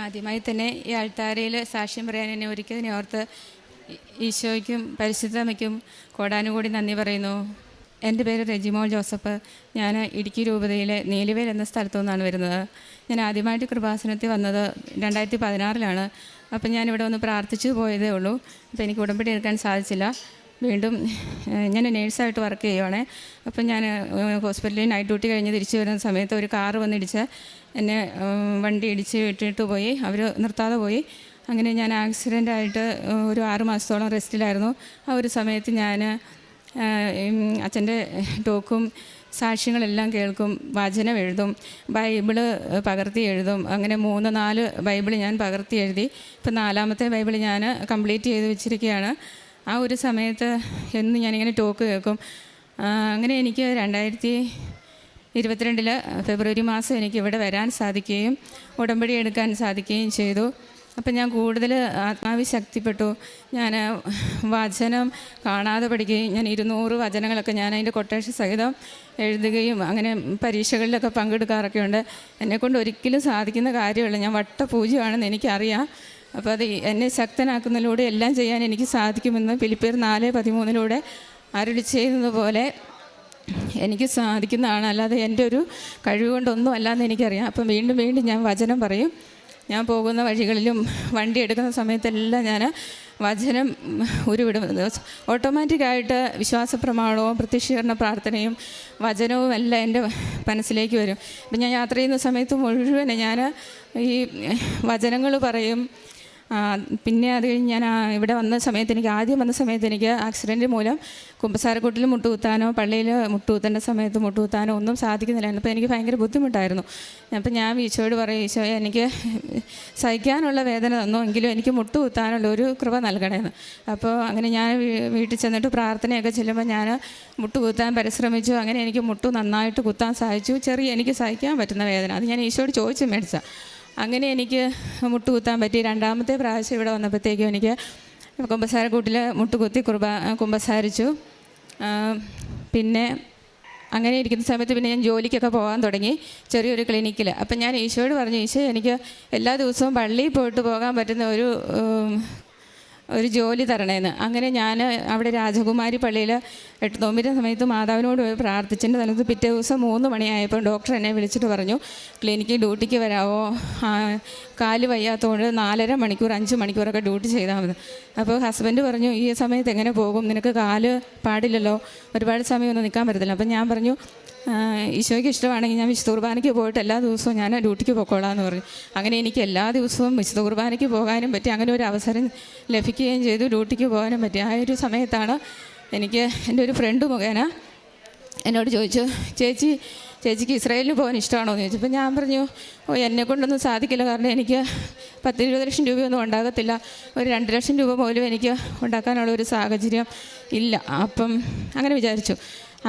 ആദ്യമായി തന്നെ ഈ അൾത്താരയിൽ സാക്ഷ്യം പറയാൻ എന്നെ ഒരുക്കിയതിനെ ഓർത്ത് ഈശോയ്ക്കും പരിശുദ്ധമ്മയ്ക്കും കോടാനുകൂടി നന്ദി പറയുന്നു. എൻ്റെ പേര് റെജിമോൾ ജോസഫ്. ഞാൻ ഇടുക്കി രൂപതയിലെ നീലിവേൽ എന്ന സ്ഥലത്തു നിന്നാണ് വരുന്നത്. ഞാൻ ആദ്യമായിട്ട് കൃപാസനത്തിൽ വന്നത് 2016 അപ്പം ഞാനിവിടെ ഒന്ന് പ്രാർത്ഥിച്ചു പോയതേ ഉള്ളൂ. അപ്പോൾ എനിക്ക് ഉടമ്പടി എടുക്കാൻ സാധിച്ചില്ല. വീണ്ടും ഞാൻ നേഴ്സായിട്ട് വർക്ക് ചെയ്യുവാണ്. അപ്പം ഞാൻ ഹോസ്പിറ്റലിൽ നൈറ്റ് ഡ്യൂട്ടി കഴിഞ്ഞ് തിരിച്ചു വരുന്ന സമയത്ത് ഒരു കാറ് വന്നിടിച്ച് എന്നെ വണ്ടി ഇടിച്ച് വിട്ടിട്ട് പോയി. അവർ നിർത്താതെ പോയി. അങ്ങനെ ഞാൻ ആക്സിഡൻ്റായിട്ട് ഒരു 6 മാസത്തോളം റെസ്റ്റിലായിരുന്നു. ആ ഒരു സമയത്ത് ഞാൻ അച്ഛൻ്റെ ടോക്കും സാക്ഷ്യങ്ങളെല്ലാം കേൾക്കും, വചനം എഴുതും, ബൈബിള് പകർത്തി എഴുതും. അങ്ങനെ 3-4 ബൈബിള് ഞാൻ പകർത്തി എഴുതി. ഇപ്പം 4ാമത്തെ ബൈബിള് ഞാൻ കംപ്ലീറ്റ് ചെയ്ത് വെച്ചിരിക്കുകയാണ്. ആ ഒരു സമയത്ത് എന്ന് ഞാനിങ്ങനെ ടോക്ക് കേൾക്കും. അങ്ങനെ എനിക്ക് 2022 ഫെബ്രുവരി മാസം എനിക്ക് ഇവിടെ വരാൻ സാധിക്കുകയും ഉടമ്പടി എടുക്കാൻ സാധിക്കുകയും ചെയ്തു. അപ്പം ഞാൻ കൂടുതൽ ആത്മാവിൽ ശക്തിപ്പെട്ടു. ഞാൻ വചനം കാണാതെ പഠിക്കുകയും ഞാൻ 200 വചനങ്ങളൊക്കെ ഞാൻ അതിൻ്റെ കൊട്ടേഷൻ സഹിതം എഴുതുകയും അങ്ങനെ പരീക്ഷകളിലൊക്കെ പങ്കെടുക്കാറൊക്കെ ഉണ്ട്. എന്നെക്കൊണ്ട് ഒരിക്കലും സാധിക്കുന്ന കാര്യമല്ല. ഞാൻ വട്ടപൂജ്യമാണെന്ന് എനിക്കറിയാം. അപ്പോൾ അത് എന്നെ ശക്തനാക്കുന്നതിലൂടെ എല്ലാം ചെയ്യാൻ എനിക്ക് സാധിക്കുമെന്ന് ഫിലിപ്പിയർ 4:13 അരുളി ചെയ്യുന്നത് പോലെ എനിക്ക് സാധിക്കുന്നതാണ്. അല്ലാതെ എൻ്റെ ഒരു കഴിവ് കൊണ്ടൊന്നും അല്ലാന്ന് എനിക്കറിയാം. അപ്പം വീണ്ടും വീണ്ടും ഞാൻ വചനം പറയും. ഞാൻ പോകുന്ന വഴികളിലും വണ്ടി എടുക്കുന്ന സമയത്തെല്ലാം ഞാൻ വചനം ഉരുവിടും. ഓട്ടോമാറ്റിക്കായിട്ട് വിശ്വാസ പ്രമാണവും പ്രത്യക്ഷീകരണ പ്രാർത്ഥനയും വചനവും എല്ലാം എൻ്റെ മനസ്സിലേക്ക് വരും. അപ്പം ഞാൻ യാത്ര ചെയ്യുന്ന സമയത്ത് മുഴുവൻ ഞാൻ ഈ വചനങ്ങൾ പറയും. പിന്നെ അത് കഴിഞ്ഞ് ഞാൻ ഇവിടെ വന്ന സമയത്ത് ആദ്യം വന്ന സമയത്ത് എനിക്ക് ആക്സിഡൻറ്റ് മൂലം കുമ്പസാരക്കൂട്ടിൽ മുട്ടുകുത്താനോ പള്ളിയിൽ മുട്ടുകുത്തേണ്ട സമയത്ത് മുട്ടുകുത്താനോ ഒന്നും സാധിക്കുന്നില്ലായിരുന്നു. അപ്പോൾ എനിക്ക് ഭയങ്കര ബുദ്ധിമുട്ടായിരുന്നു. അപ്പം ഞാൻ ഈശോയോട് പറയും, ഈശോയെ എനിക്ക് സഹിക്കാനുള്ള വേദന തന്നോ എങ്കിലും എനിക്ക് മുട്ടുകുത്താനുള്ള ഒരു കൃപ നൽകണമെന്ന്. അപ്പോൾ അങ്ങനെ ഞാൻ വീട്ടിൽ ചെന്നിട്ട് പ്രാർത്ഥനയൊക്കെ ചെല്ലുമ്പോൾ ഞാൻ മുട്ടുകുത്താൻ പരിശ്രമിച്ചു. അങ്ങനെ എനിക്ക് മുട്ടു നന്നായിട്ട് കുത്താൻ സാധിച്ചു. എനിക്ക് സഹിക്കാൻ പറ്റുന്ന വേദന അത് ഞാൻ ഈശോയോട് ചോദിച്ച് മേടിച്ച. അങ്ങനെ എനിക്ക് മുട്ടുകുത്താൻ പറ്റി. 2ാമത്തെ പ്രാവശ്യം ഇവിടെ വന്നപ്പോഴത്തേക്കും എനിക്ക് കുമ്പസാരക്കൂട്ടിൽ മുട്ടുകുത്തി കുമ്പസാരിച്ചു. പിന്നെ അങ്ങനെ ഇരിക്കുന്ന സമയത്ത് പിന്നെ ഞാൻ ജോലിക്കൊക്കെ പോകാൻ തുടങ്ങി, ചെറിയൊരു ക്ലിനിക്കിൽ. അപ്പം ഞാൻ ഈശോയോട് പറഞ്ഞു, ഈശോ എനിക്ക് എല്ലാ ദിവസവും പള്ളിയിൽ പോയിട്ട് പോകാൻ പറ്റുന്ന ഒരു ജോലി തരണേന്ന്. അങ്ങനെ ഞാൻ അവിടെ രാജകുമാരി പള്ളിയിൽ 8 നോമ്പിൻ്റെ സമയത്ത് മാതാവിനോട് പോയി പ്രാർത്ഥിച്ചിട്ട് തലത്ത് പിറ്റേ ദിവസം 3 മണിയായപ്പോൾ ഡോക്ടർ എന്നെ വിളിച്ചിട്ട് പറഞ്ഞു, ക്ലിനിക്കിൽ ഡ്യൂട്ടിക്ക് വരാമോ, കാല് വയ്യാത്തതുകൊണ്ട് 4.5 മണിക്കൂർ 5 മണിക്കൂറൊക്കെ ഡ്യൂട്ടി ചെയ്താൽ മതി. അപ്പോൾ ഹസ്ബൻഡ് പറഞ്ഞു, ഈ സമയത്ത് എങ്ങനെ പോകും, നിനക്ക് കാല് പാടില്ലല്ലോ, ഒരുപാട് സമയമൊന്നും നിൽക്കാൻ പറ്റത്തില്ല. അപ്പം ഞാൻ പറഞ്ഞു, ഈശോയ്ക്ക് ഇഷ്ടമാണെങ്കിൽ ഞാൻ വിശുദ്ധ കുർബാനയ്ക്ക് പോയിട്ട് എല്ലാ ദിവസവും ഞാൻ ഡ്യൂട്ടിക്ക് പോയിക്കോളാം എന്ന് പറഞ്ഞു. അങ്ങനെ എനിക്ക് എല്ലാ ദിവസവും വിശുദ്ധ കുർബാനയ്ക്ക് പോകാനും പറ്റി. അങ്ങനെ ഒരു അവസരം ലഭിക്കുകയും ചെയ്തു, ഡ്യൂട്ടിക്ക് പോകാനും പറ്റി. ആ ഒരു സമയത്താണ് എനിക്ക് എൻ്റെ ഒരു ഫ്രണ്ട് മുഖേന എന്നോട് ചോദിച്ചു, ചേച്ചിക്ക് ഇസ്രായേലിൽ പോകാൻ ഇഷ്ടമാണോ എന്ന് ചോദിച്ചു. അപ്പോൾ ഞാൻ പറഞ്ഞു, എന്നെക്കൊണ്ടൊന്നും സാധിക്കില്ല, കാരണം എനിക്ക് 10-20 ലക്ഷം രൂപയൊന്നും ഉണ്ടാകത്തില്ല, ഒരു 2 ലക്ഷം രൂപ പോലും എനിക്ക് ഉണ്ടാക്കാനുള്ള ഒരു സാഹചര്യം ഇല്ല. അപ്പം അങ്ങനെ വിചാരിച്ചു.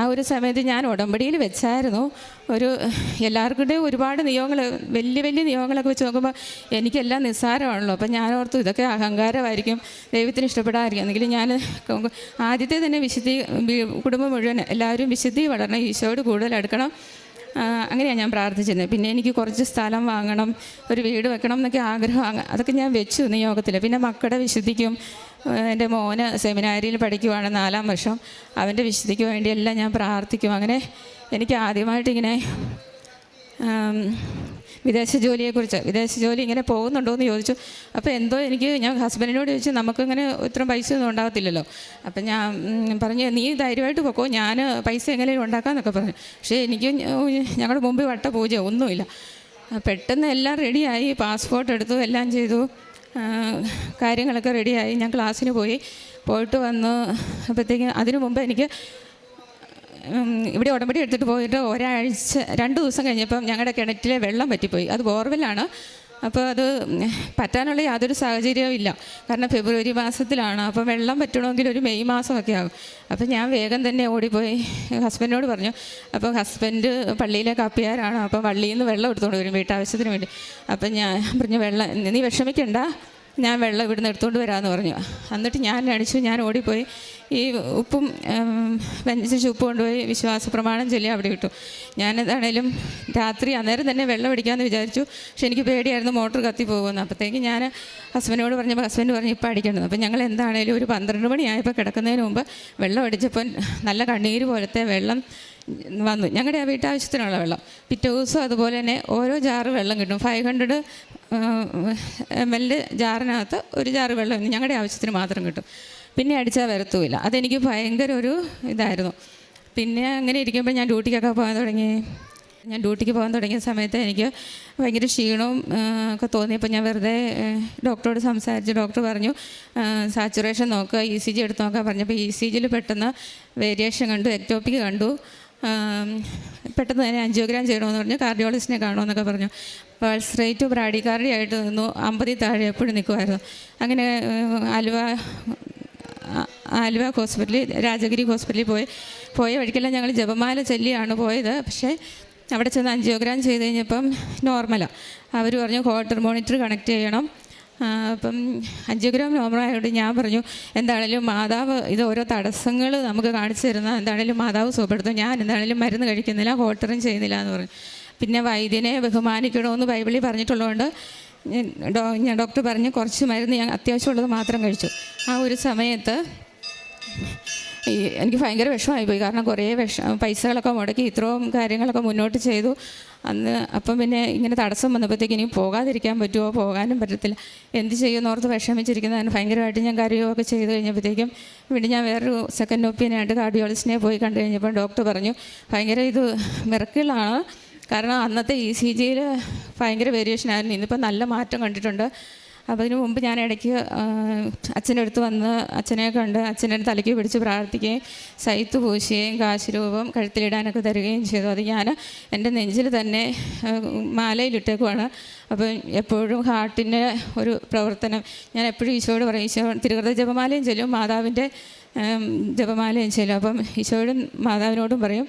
ആ ഒരു സമയത്ത് ഞാൻ ഉടമ്പടിയിൽ വെച്ചായിരുന്നു. എല്ലാവർക്കും ഒരുപാട് നിയമങ്ങൾ, വലിയ നിയമങ്ങളൊക്കെ വെച്ച് നോക്കുമ്പോൾ എനിക്കെല്ലാം നിസ്സാരമാണല്ലോ. അപ്പം ഞാൻ ഓർത്തു ഇതൊക്കെ അഹങ്കാരമായിരിക്കും, ദൈവത്തിന് ഇഷ്ടപ്പെടാതിരിക്കും. എന്നെങ്കിലും ഞാൻ ആദ്യത്തെ തന്നെ കുടുംബം മുഴുവൻ എല്ലാവരും വിശുദ്ധി വളരണം, ഈശോയോട് കൂടുതൽ അടുക്കണം, അങ്ങനെയാണ് ഞാൻ പ്രാർത്ഥിച്ചിരുന്നത്. പിന്നെ എനിക്ക് കുറച്ച് സ്ഥലം വാങ്ങണം, ഒരു വീട് വെക്കണം എന്നൊക്കെ ആഗ്രഹം, അതൊക്കെ ഞാൻ വെച്ചു നിയോഗത്തിൽ. പിന്നെ മക്കളുടെ വിശുദ്ധിക്കും, എൻ്റെ മോന് സെമിനാരിയിൽ പഠിക്കുവാണ് 4ാം വർഷം, അവൻ്റെ വിശുദ്ധിക്ക് വേണ്ടിയെല്ലാം ഞാൻ പ്രാർത്ഥിക്കും. അങ്ങനെ എനിക്ക് ആദ്യമായിട്ടിങ്ങനെ വിദേശ ജോലി ഇങ്ങനെ പോകുന്നുണ്ടോ എന്ന് ചോദിച്ചു. അപ്പോൾ ഞാൻ ഹസ്ബൻഡിനോട് ചോദിച്ചു, നമുക്കിങ്ങനെ ഇത്ര പൈസ ഒന്നും ഉണ്ടാകത്തില്ലല്ലോ. അപ്പം ഞാൻ പറഞ്ഞു, നീ ധൈര്യമായിട്ട് പോക്കോ, ഞാൻ പൈസ എങ്ങനെയും ഉണ്ടാക്കാമെന്നൊക്കെ പറഞ്ഞു. പക്ഷേ ഞങ്ങളുടെ മുമ്പിൽ വട്ടപൂജ ഒന്നുമില്ല. പെട്ടെന്ന് എല്ലാം റെഡിയായി, പാസ്പോർട്ട് എടുത്തു, എല്ലാം ചെയ്തു, കാര്യങ്ങളൊക്കെ റെഡിയായി. ഞാൻ ക്ലാസ്സിന് പോയിട്ട് വന്നു. അപ്പോഴത്തേക്കും അതിനു മുമ്പ് എനിക്ക് ഇവിടെ ഉടമ്പടി എടുത്തിട്ട് പോയിട്ട് 2 ദിവസം കഴിഞ്ഞപ്പം ഞങ്ങളുടെ കിണറ്റിലെ വെള്ളം പറ്റിപ്പോയി. അത് ബോർവെല്ലാണ്. അപ്പോൾ അത് പറ്റാനുള്ള യാതൊരു സാഹചര്യവും ഇല്ല, കാരണം ഫെബ്രുവരി മാസത്തിലാണ്. അപ്പോൾ വെള്ളം പറ്റണമെങ്കിൽ ഒരു മെയ് മാസമൊക്കെ ആകും. അപ്പോൾ ഞാൻ വേഗം തന്നെ ഓടിപ്പോയി ഹസ്ബൻഡിനോട് പറഞ്ഞു. അപ്പോൾ ഹസ്ബൻഡ് പള്ളിയിലെ കപ്പിയാരാണ്. അപ്പോൾ പള്ളിയിൽ നിന്ന് വെള്ളം എടുത്തുകൊണ്ട് വരും വീട്ടാവശ്യത്തിന് വേണ്ടി. അപ്പം ഞാൻ പറഞ്ഞു, നീ വിഷമിക്കണ്ട, ഞാൻ വെള്ളം ഇവിടുന്ന് എടുത്തുകൊണ്ട് വരാമെന്ന് പറഞ്ഞു. എന്നിട്ട് ഞാൻ അടിച്ചു. ഞാൻ ഓടിപ്പോയി ഈ ഉപ്പും വെഞ്ചിച്ച് ഉപ്പ് കൊണ്ടുപോയി വിശ്വാസ പ്രമാണം ചൊല്ലി അവിടെ ഇട്ടു. ഞാനെന്താണേലും രാത്രി അന്നേരം തന്നെ വെള്ളം അടിക്കാമെന്ന് വിചാരിച്ചു. പക്ഷെ എനിക്ക് പേടിയായിരുന്നു മോട്ടർ കത്തി പോകുമെന്ന്. അപ്പോഴത്തേക്ക് ഞാൻ ഹസ്ബൻഡിനോട് പറഞ്ഞപ്പോൾ ഹസ്ബൻഡ് പറഞ്ഞു ഇപ്പോൾ അടിക്കേണ്ടത്. അപ്പം ഞങ്ങൾ എന്താണേലും ഒരു 12 മണിയായപ്പോൾ കിടക്കുന്നതിന് മുമ്പ് വെള്ളം അടിച്ചപ്പോൾ നല്ല കണ്ണീര് പോലത്തെ വെള്ളം വന്നു. ഞങ്ങളുടെ ആ വീട്ടാവശ്യത്തിനുള്ള വെള്ളം. പിറ്റേ ദിവസം അതുപോലെ തന്നെ ഓരോ ജാറ് വെള്ളം കിട്ടും. 500 ml ജാറിനകത്ത് ഒരു ജാറ് വെള്ളം ഞങ്ങളുടെ ആവശ്യത്തിന് മാത്രം കിട്ടും. പിന്നെ അടിച്ചാൽ വരത്തുമില്ല. അതെനിക്ക് ഭയങ്കര ഒരു ഇതായിരുന്നു. പിന്നെ അങ്ങനെ ഇരിക്കുമ്പോൾ ഞാൻ ഡ്യൂട്ടിക്കൊക്കെ പോകാൻ തുടങ്ങി. ഞാൻ ഡ്യൂട്ടിക്ക് പോകാൻ തുടങ്ങിയ സമയത്ത് എനിക്ക് ഭയങ്കര ക്ഷീണവും ഒക്കെ തോന്നിയപ്പോൾ ഞാൻ വെറുതെ ഡോക്ടറോട് സംസാരിച്ചു. ഡോക്ടർ പറഞ്ഞു സാച്ചുറേഷൻ നോക്കുക, ECG എടുത്ത് നോക്കാൻ പറഞ്ഞപ്പോൾ ECGയിൽ പെട്ടെന്ന് വേരിയേഷൻ കണ്ടു, എക്ടോപിക് കണ്ടു. പെട്ടെന്ന് തന്നെ ആൻജിയോഗ്രാം ചെയ്യണമെന്ന് പറഞ്ഞു. കാർഡിയോളജിസ്റ്റിനെ കാണുമെന്നൊക്കെ പറഞ്ഞു. പൾസ് റേറ്റ് ബ്രാഡികാർഡിയായിട്ട് നിന്നു. 50 താഴെ എപ്പോഴും നിൽക്കുമായിരുന്നു. അങ്ങനെ ആലുവ ഹോസ്പിറ്റലിൽ, രാജഗിരി ഹോസ്പിറ്റലിൽ പോയ വഴിക്കെല്ലാം ഞങ്ങൾ ജപമാല ചൊല്ലിയാണ് പോയത്. പക്ഷേ അവിടെ ചെന്ന് ആൻജിയോഗ്രാം ചെയ്ത് കഴിഞ്ഞപ്പം നോർമലാണ്. അവർ പറഞ്ഞു ഹോട്ടർ മോണിറ്റർ കണക്ട് ചെയ്യണം. അപ്പം ആൻജിയോഗ്രാം നോർമലായതുകൊണ്ട് ഞാൻ പറഞ്ഞു എന്താണേലും മാതാവ് ഇത് ഓരോ തടസ്സങ്ങൾ നമുക്ക് കാണിച്ചു തരുന്ന എന്താണേലും മാതാവ് സുഖപ്പെടുത്തും. ഞാൻ എന്താണേലും മരുന്ന് കഴിക്കുന്നില്ല, ഹോട്ടറും ചെയ്യുന്നില്ല എന്ന് പറഞ്ഞു. പിന്നെ വൈദ്യനെ ബഹുമാനിക്കണമെന്ന് ബൈബിളിൽ പറഞ്ഞിട്ടുള്ളതുകൊണ്ട് ഞാൻ ഡോക്ടർ പറഞ്ഞ് കുറച്ച് മരുന്ന് ഞാൻ അത്യാവശ്യമുള്ളത് മാത്രം കഴിച്ചു. ആ ഒരു സമയത്ത് എനിക്ക് ഭയങ്കര വിഷമമായിപ്പോയി. കാരണം കുറേ പൈസകളൊക്കെ മുടക്കി ഇത്രയും കാര്യങ്ങളൊക്കെ മുന്നോട്ട് ചെയ്തു അന്ന്. അപ്പം പിന്നെ ഇങ്ങനെ തടസ്സം വന്നപ്പോഴത്തേക്ക് ഇനി പോകാതിരിക്കാൻ പറ്റുമോ? പോകാനും പറ്റത്തില്ല. എന്ത് ചെയ്യുമെന്നോർത്ത് വിഷമിച്ചിരിക്കുന്നതാണ്. ഭയങ്കരമായിട്ട് ഞാൻ കരയുകയൊക്കെ ചെയ്ത് കഴിഞ്ഞപ്പോഴത്തേക്കും പിന്നെ ഞാൻ വേറൊരു സെക്കൻഡ് ഒപ്പീനിയനായിട്ട് കാർഡിയോളജിസ്റ്റിനെ പോയി കണ്ടു കഴിഞ്ഞപ്പോൾ ഡോക്ടർ പറഞ്ഞു ഭയങ്കര ഇത് മിറക്കിളാണ്. കാരണം അന്നത്തെ ECGയിൽ ഭയങ്കര വേരിയേഷനായിരുന്നു. ഇന്നിപ്പോൾ നല്ല മാറ്റം കണ്ടിട്ടുണ്ട്. അപ്പോൾ അതിന് മുമ്പ് ഞാൻ ഇടയ്ക്ക് അച്ഛൻ്റെ അടുത്ത് വന്ന് അച്ഛനെ കണ്ട് അച്ഛൻ്റെ തലയ്ക്ക് പിടിച്ച് പ്രാർത്ഥിക്കുകയും സൈത്ത് പൂശുകയും കാശുരൂപം കഴുത്തിലിടാനൊക്കെ തരികയും ചെയ്തു. അത് ഞാൻ എൻ്റെ നെഞ്ചിൽ തന്നെ മാലയിലിട്ടേക്കുവാണ്. അപ്പം എപ്പോഴും ഹാർട്ടിൻ്റെ ഒരു പ്രവർത്തനം ഞാൻ എപ്പോഴും ഈശോയോട് പറയും. ഈശോ തിരുഹൃദയ ജപമാലയും ചൊല്ലും, മാതാവിൻ്റെ ജപമാലയും ചൊല്ലും. അപ്പം ഈശോയോടും മാതാവിനോടും പറയും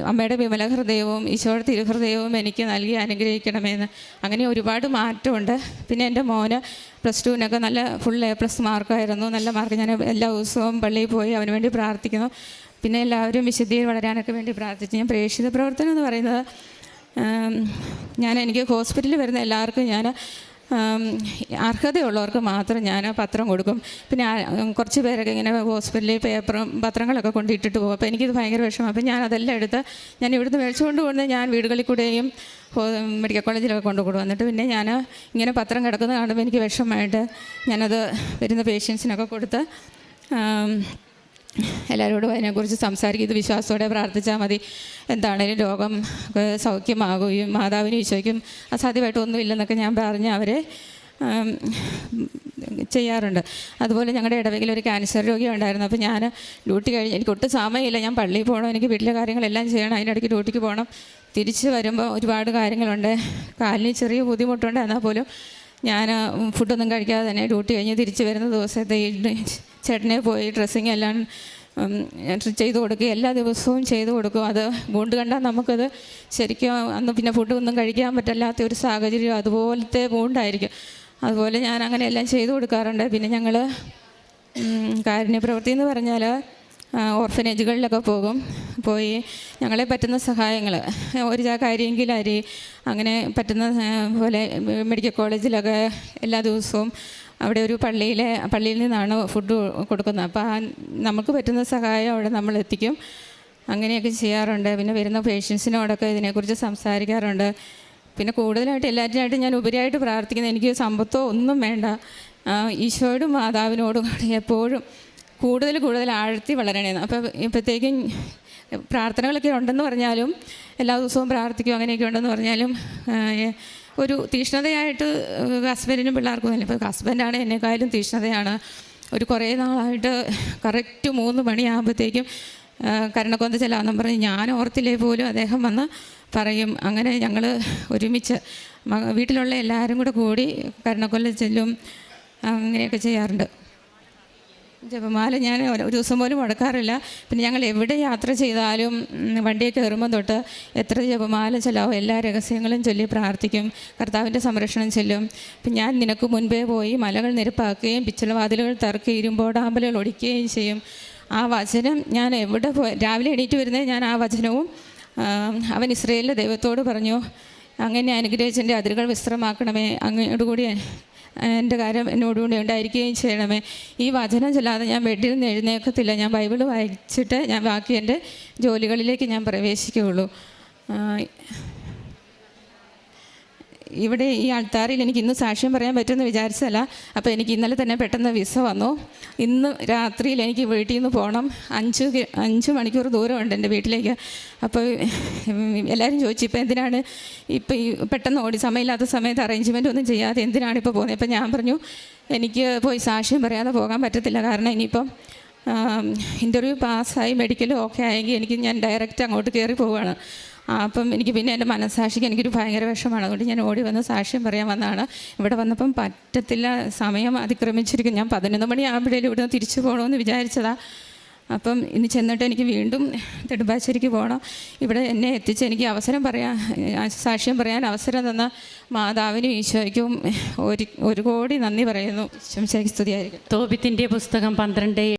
അമ്മയുടെ വിമല ഹൃദയവും ഈശോയുടെ തിരുഹൃദയവും എനിക്ക് നൽകി അനുഗ്രഹിക്കണമെന്ന്. അങ്ങനെ ഒരുപാട് മാറ്റമുണ്ട്. പിന്നെ എൻ്റെ മോന് +2 നല്ല ഫുൾ A+ മാർക്കായിരുന്നു. നല്ല മാർക്ക്. ഞാൻ എല്ലാ ദിവസവും പള്ളിയിൽ പോയി അവന് വേണ്ടി പ്രാർത്ഥിക്കുന്നു. പിന്നെ എല്ലാവരും വിശുദ്ധിയിൽ വളരാനൊക്കെ വേണ്ടി പ്രാർത്ഥിച്ചു. ഞാൻ പ്രേക്ഷിത പ്രവർത്തനം എന്ന് പറയുന്നത് എനിക്ക് ഹോസ്പിറ്റലിൽ വരുന്ന എല്ലാവർക്കും ഞാൻ അർഹതയുള്ളവർക്ക് മാത്രം ഞാൻ പത്രം കൊടുക്കും. പിന്നെ കുറച്ച് പേരൊക്കെ ഇങ്ങനെ ഹോസ്പിറ്റലിൽ പത്രങ്ങളൊക്കെ കൊണ്ടിട്ടിട്ട് പോകും. അപ്പോൾ എനിക്കിത് ഭയങ്കര വിഷമം. അപ്പോൾ ഞാൻ അതെല്ലാം എടുത്ത് ഞാൻ ഇവിടുന്ന് മേടിച്ചുകൊണ്ട് പോകുന്നത് ഞാൻ വീടുകളിൽ കൂടെയും മെഡിക്കൽ കോളേജിലൊക്കെ കൊണ്ടുകൊടുക്കും. എന്നിട്ട് പിന്നെ ഞാൻ ഇങ്ങനെ പത്രം കിടക്കുന്നത് കാണുമ്പോൾ എനിക്ക് വിഷമമായിട്ട് ഞാനത് വരുന്ന പേഷ്യൻസിനൊക്കെ കൊടുത്ത് എല്ലാവരോടും അതിനെക്കുറിച്ച് സംസാരിക്കും. ഇത് വിശ്വാസത്തോടെ പ്രാർത്ഥിച്ചാൽ മതി, എന്താണേലും രോഗം സൗഖ്യമാകുകയും മാതാവിനും ഈശോയ്ക്കും അസാധ്യമായിട്ടൊന്നുമില്ലെന്നൊക്കെ ഞാൻ പറഞ്ഞ് അവരെ ചെയ്യാറുണ്ട്. അതുപോലെ ഞങ്ങളുടെ ഇടവകയിൽ ഒരു ക്യാൻസർ രോഗി ഉണ്ടായിരുന്നു. അപ്പോൾ ഞാൻ ഡ്യൂട്ടി കഴിഞ്ഞ് എനിക്ക് ഒട്ടും സമയമില്ല. ഞാൻ പള്ളിയിൽ പോകണം, എനിക്ക് വീട്ടിലെ കാര്യങ്ങളെല്ലാം ചെയ്യണം, അതിനിടയ്ക്ക് ഡ്യൂട്ടിക്ക് പോകണം. തിരിച്ച് വരുമ്പോൾ ഒരുപാട് കാര്യങ്ങളുണ്ട്. കാലിന് ചെറിയ ബുദ്ധിമുട്ടുണ്ട്. എന്നാൽ പോലും ഞാൻ ഫുഡൊന്നും കഴിക്കാതെ തന്നെ ഡ്യൂട്ടി കഴിഞ്ഞ് തിരിച്ച് വരുന്ന ദിവസത്തെ ചേട്ടനെ പോയി ഡ്രസ്സിങ് എല്ലാം ചെയ്ത് കൊടുക്കുക. എല്ലാ ദിവസവും ചെയ്ത് കൊടുക്കും. അത് വൂണ്ട് കണ്ടാൽ നമുക്കത് ശരിക്കും അന്ന് പിന്നെ ഫുഡൊന്നും കഴിക്കാൻ പറ്റില്ലാത്ത ഒരു സാഹചര്യം, അതുപോലത്തെ വൂണ്ടായിരിക്കും. അതുപോലെ ഞാൻ അങ്ങനെ എല്ലാം ചെയ്ത് കൊടുക്കാറുണ്ട്. പിന്നെ ഞങ്ങൾ കാരുണ്യപ്രവൃത്തി എന്ന് പറഞ്ഞാൽ ഓർഫനേജുകളിലൊക്കെ പോയി ഞങ്ങളെ പറ്റുന്ന സഹായങ്ങൾ, ഒരു ചാക്ക് അരിയെങ്കിലും അരി, അങ്ങനെ പറ്റുന്ന പോലെ മെഡിക്കൽ കോളേജിലൊക്കെ എല്ലാ ദിവസവും അവിടെ ഒരു പള്ളിയിൽ നിന്നാണ് ഫുഡ് കൊടുക്കുന്നത്. അപ്പോൾ നമുക്ക് പറ്റുന്ന സഹായം അവിടെ നമ്മൾ എത്തിക്കും. അങ്ങനെയൊക്കെ ചെയ്യാറുണ്ട്. പിന്നെ വരുന്ന പേഷ്യൻസിനോടൊക്കെ ഇതിനെക്കുറിച്ച് സംസാരിക്കാറുണ്ട്. പിന്നെ കൂടുതലായിട്ട് എല്ലാറ്റിനായിട്ട് ഞാൻ ഉപരിയായിട്ട് പ്രാർത്ഥിക്കുന്നത് എനിക്ക് സമ്പത്തോ ഒന്നും വേണ്ട, ഈശോയോടും മാതാവിനോടും എപ്പോഴും കൂടുതൽ ആഴ്ത്തി വളരണേന്ന്. അപ്പോൾ ഇപ്പോഴത്തേക്കും പ്രാർത്ഥനകളൊക്കെ ഉണ്ടെന്ന് പറഞ്ഞാലും എല്ലാ ദിവസവും പ്രാർത്ഥിക്കും, അങ്ങനെയൊക്കെ ഉണ്ടെന്ന് പറഞ്ഞാലും ഒരു തീഷ്ണതയായിട്ട് ഹസ്ബൻഡിനും പിള്ളേർക്കും തന്നെ. ഇപ്പോൾ ഹസ്ബൻഡാണ് എന്നെക്കാളും തീഷ്ണതയാണ്. ഒരു കുറേ നാളായിട്ട് കറക്റ്റ് 3 മണിയാകുമ്പോഴത്തേക്കും കരുണക്കൊന്ത ചെല്ലാമെന്നും പറഞ്ഞ് ഞാൻ ഓർത്തില്ലേ പോലും അദ്ദേഹം വന്ന് പറയും. അങ്ങനെ ഞങ്ങൾ ഒരുമിച്ച് വീട്ടിലുള്ള എല്ലാവരും കൂടി കരുണക്കൊല്ല ചെല്ലും, അങ്ങനെയൊക്കെ ചെയ്യാറുണ്ട്. ജപമാല ഞാൻ ഒരു ദിവസം പോലും മുടക്കാറില്ല. പിന്നെ ഞങ്ങൾ എവിടെ യാത്ര ചെയ്താലും വണ്ടിയിൽ കയറുമ്പോൾ തൊട്ട് എത്ര ജപമാല ചൊല്ലാവോ എല്ലാ രഹസ്യങ്ങളും ചൊല്ലി പ്രാർത്ഥിക്കും. കർത്താവിൻ്റെ സംരക്ഷണം ചൊല്ലും. അപ്പം ഞാൻ നിനക്ക് മുൻപേ പോയി മലകൾ നിരപ്പാക്കുകയും പിച്ചളവാതിലുകൾ തറക്കുകയും ഇരുമ്പോടാമ്പലുകൾ ഒടിക്കുകയും ചെയ്യും. ആ വചനം ഞാൻ എവിടെ പോയി രാവിലെ എണീറ്റ് വരുന്നത് ഞാൻ ആ വചനവും അവൻ ഇസ്രായേലിലെ ദൈവത്തോട് പറഞ്ഞു, അങ്ങനെ അനുഗ്രഹിച്ചെൻ്റെ അതിരുകൾ വിശ്രമാക്കണമേ, അങ്ങോടുകൂടി എൻ്റെ കാര്യം എന്നോടുകൂടി ഉണ്ടായിരിക്കുകയും ചെയ്യണമേ. ഈ വചനം ചൊല്ലാതെ ഞാൻ ബെഡിൽ നിന്ന് എഴുന്നേൽക്കത്തില്ല. ഞാൻ ബൈബിൾ വായിച്ചിട്ട് ഞാൻ ബാക്കി എൻ്റെ ജോലികളിലേക്ക് ഞാൻ പ്രവേശിക്കുകയുള്ളൂ. ഇവിടെ ഈ ആൾത്താരിൽ എനിക്ക് ഇന്ന് സാക്ഷ്യം പറയാൻ പറ്റുമെന്ന് വിചാരിച്ചല്ല. അപ്പോൾ എനിക്ക് ഇന്നലെ തന്നെ പെട്ടെന്ന് വിസ വന്നു. ഇന്ന് രാത്രിയിൽ എനിക്ക് വീട്ടിൽ നിന്ന് പോകണം. 5 മണിക്കൂർ ദൂരമുണ്ട് എൻ്റെ വീട്ടിലേക്ക്. അപ്പോൾ എല്ലാവരും ചോദിച്ചു, ഇപ്പോൾ എന്തിനാണ് ഇപ്പോൾ ഈ പെട്ടെന്ന് ഓടി സമയമില്ലാത്ത സമയത്ത് അറേഞ്ച്മെൻ്റ് ഒന്നും ചെയ്യാതെ എന്തിനാണ് ഇപ്പോൾ പോകുന്നത്? അപ്പോൾ ഞാൻ പറഞ്ഞു, എനിക്ക് പോയി സാക്ഷ്യം പറയാതെ പോകാൻ പറ്റത്തില്ല. കാരണം ഇനിയിപ്പം ഇൻ്റർവ്യൂ പാസ്സായി മെഡിക്കലും ഓക്കെ ആയെങ്കിൽ ഞാൻ ഡയറക്റ്റ് അങ്ങോട്ട് കയറി പോവുകയാണ്. അപ്പം എനിക്ക് പിന്നെ എൻ്റെ മനസ്സാക്ഷിക്ക് എനിക്കൊരു ഭയങ്കര വിഷമമാണ്. അതുകൊണ്ട് ഞാൻ ഓടി വന്ന് സാക്ഷ്യം പറയാൻ വന്നതാണ്. ഇവിടെ വന്നപ്പം പറ്റത്തില്ല, സമയം അതിക്രമിച്ചിരിക്കും. ഞാൻ 11 മണിയാകുമ്പോഴേലും ഇവിടെ നിന്ന് തിരിച്ചു പോകണമെന്ന് വിചാരിച്ചതാണ്. അപ്പം ഇന്ന് ചെന്നിട്ട് എനിക്ക് വീണ്ടും നെടുമ്പാശ്ശേരിക്ക് പോകണം. ഇവിടെ എന്നെ എത്തിച്ച് എനിക്ക് സാക്ഷ്യം പറയാൻ അവസരം തന്ന മാതാവിനും ഈശോയ്ക്കും 1 കോടി നന്ദി പറയുന്നു. ഈശോയ്ക്ക് സ്തുതിയായിരിക്കും. തോബിത്തിൻ്റെ പുസ്തകം 12